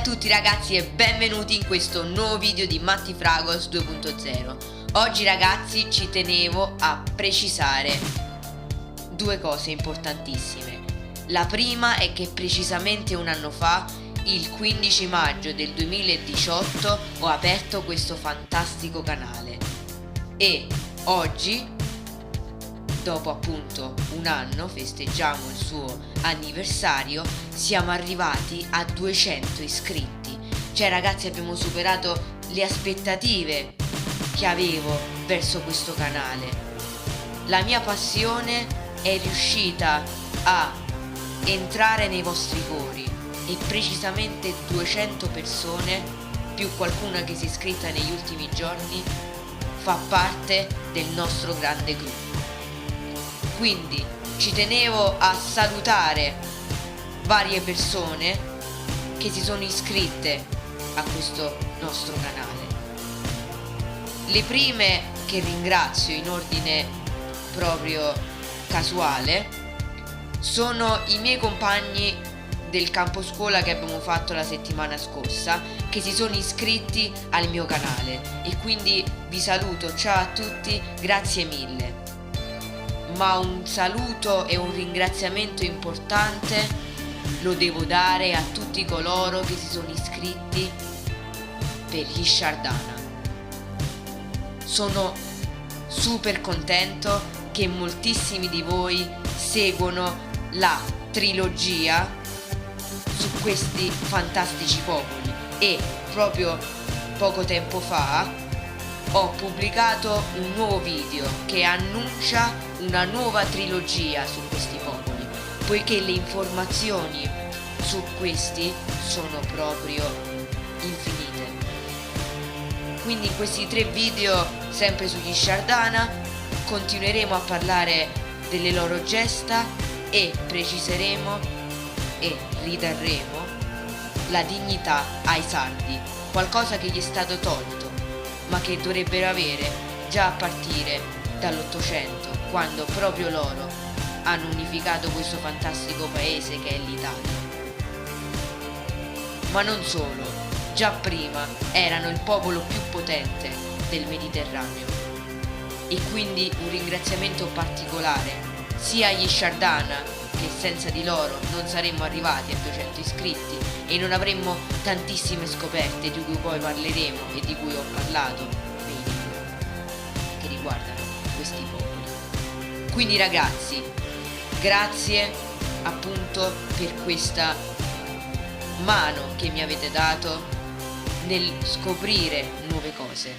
tutti ragazzi e benvenuti in questo nuovo video di Matti Fragos 2.0. Oggi ragazzi ci tenevo a precisare due cose importantissime. La prima è che precisamente un anno fa, il 15 maggio del 2018, ho aperto questo fantastico canale e oggi, dopo appunto un anno, festeggiamo il suo anniversario, siamo arrivati a 200 iscritti. Cioè ragazzi, abbiamo superato le aspettative che avevo verso questo canale. La mia passione è riuscita a entrare nei vostri cuori e precisamente 200 persone, più qualcuna che si è iscritta negli ultimi giorni, fa parte del nostro grande gruppo. Quindi ci tenevo a salutare varie persone che si sono iscritte a questo nostro canale. Le prime che ringrazio in ordine proprio casuale sono i miei compagni del campo scuola che abbiamo fatto la settimana scorsa, che si sono iscritti al mio canale, e quindi vi saluto, ciao a tutti, grazie mille. Ma un saluto e un ringraziamento importante lo devo dare a tutti coloro che si sono iscritti per gli Shardana. Sono super contento che moltissimi di voi seguono la trilogia su questi fantastici popoli, e proprio poco tempo fa ho pubblicato un nuovo video che annuncia una nuova trilogia su questi popoli, poiché le informazioni su questi sono proprio infinite. Quindi in questi 3 video, sempre sugli Shardana, continueremo a parlare delle loro gesta e preciseremo e ridarremo la dignità ai sardi, qualcosa che gli è stato tolto ma che dovrebbero avere già a partire dall'800, quando proprio loro hanno unificato questo fantastico paese che è l'Italia. Ma non solo, già prima erano il popolo più potente del Mediterraneo, e quindi un ringraziamento particolare sia agli Shardana, che senza di loro non saremmo arrivati a 200 iscritti e non avremmo tantissime scoperte di cui poi parleremo e di cui ho parlato nei video che riguardano questi popoli. Quindi ragazzi, grazie appunto per questa mano che mi avete dato nel scoprire nuove cose.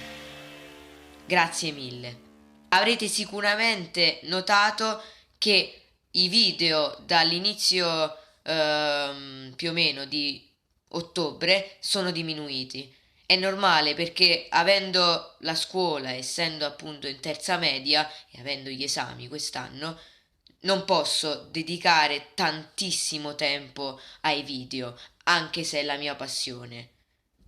Grazie mille. Avrete sicuramente notato che i video dall'inizio più o meno di ottobre sono diminuiti. È normale, perché avendo la scuola, essendo appunto in terza media e avendo gli esami quest'anno, non posso dedicare tantissimo tempo ai video, anche se è la mia passione.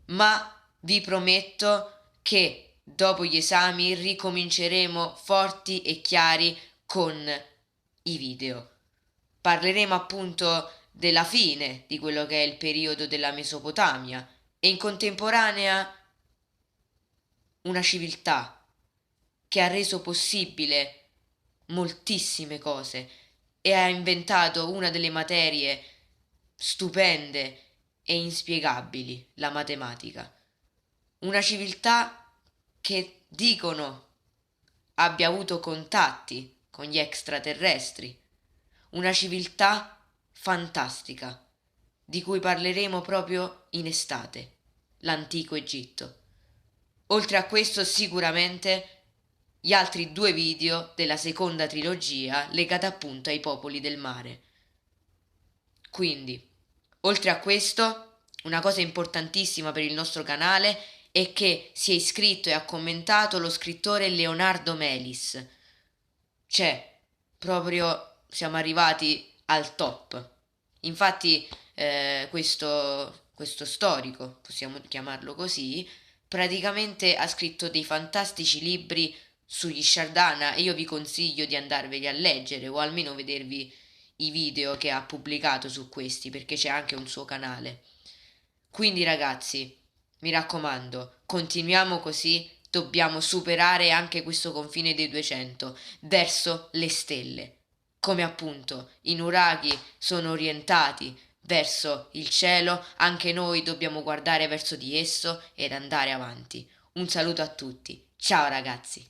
Ma vi prometto che dopo gli esami ricominceremo forti e chiari con i video. Parleremo appunto della fine di quello che è il periodo della Mesopotamia e in contemporanea una civiltà che ha reso possibile moltissime cose e ha inventato una delle materie stupende e inspiegabili, la matematica. Una civiltà che dicono abbia avuto contatti con gli extraterrestri. Una civiltà fantastica, di cui parleremo proprio in estate, l'antico Egitto. Oltre a questo, sicuramente gli altri 2 video della seconda trilogia legata appunto ai popoli del mare. Quindi, oltre a questo, una cosa importantissima per il nostro canale è che si è iscritto e ha commentato lo scrittore Leonardo Melis. Cioè, proprio siamo arrivati al top. Infatti questo storico, possiamo chiamarlo così, praticamente ha scritto dei fantastici libri sugli Shardana, e io vi consiglio di andarveli a leggere o almeno vedervi i video che ha pubblicato su questi, perché c'è anche un suo canale. Quindi ragazzi, mi raccomando, continuiamo così, dobbiamo superare anche questo confine dei 200 verso le stelle. Come appunto i nuraghi sono orientati verso il cielo, anche noi dobbiamo guardare verso di esso ed andare avanti. Un saluto a tutti. Ciao ragazzi.